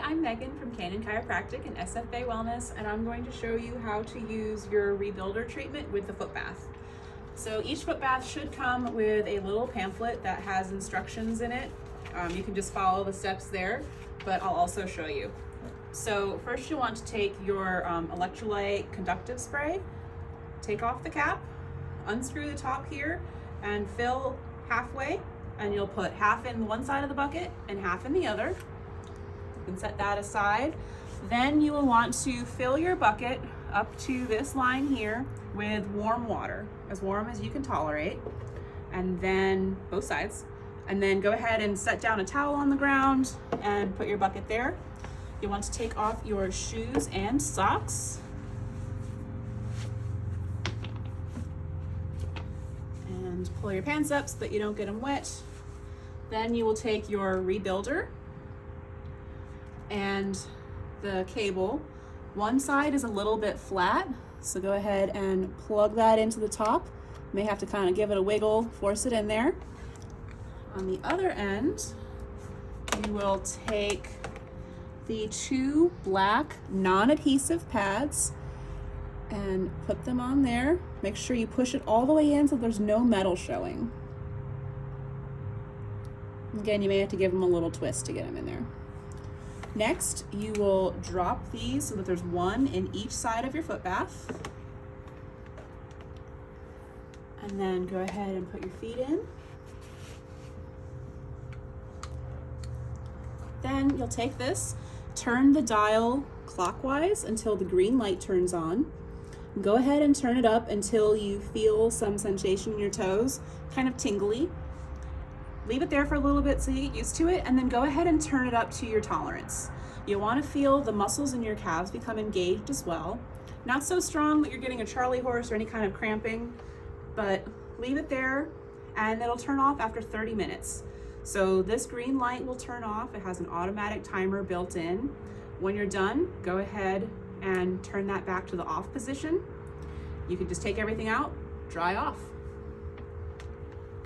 I'm Megan from Canyon Chiropractic and SF Bay Wellness, and I'm going to show you how to use your rebuilder treatment with the foot bath. So each foot bath should come with a little pamphlet that has instructions in it. You can just follow the steps there, but I'll also show you. So first you want to take your electrolyte conductive spray, take off the cap, unscrew the top here, and fill halfway, and you'll put half in one side of the bucket and half in the other. You can set that aside. Then you will want to fill your bucket up to this line here with warm water, as warm as you can tolerate, and then both sides. And then go ahead and set down a towel on the ground and put your bucket there. You want to take off your shoes and socks. And pull your pants up so that you don't get them wet. Then you will take your rebuilder and the cable. One side is a little bit flat, so go ahead and plug that into the top. You may have to kind of give it a wiggle, force it in there. On the other end, you will take the two black non-adhesive pads and put them on there. Make sure you push it all the way in so there's no metal showing. Again, you may have to give them a little twist to get them in there. Next, you will drop these so that there's one in each side of your foot bath. And then go ahead and put your feet in. Then you'll take this, turn the dial clockwise until the green light turns on. Go ahead and turn it up until you feel some sensation in your toes, kind of tingly. Leave it there for a little bit so you get used to it, and then go ahead and turn it up to your tolerance. You'll want to feel the muscles in your calves become engaged as well. Not so strong that you're getting a Charlie horse or any kind of cramping, but leave it there and it'll turn off after 30 minutes. So this green light will turn off. It has an automatic timer built in. When you're done, go ahead and turn that back to the off position. You can just take everything out, dry off.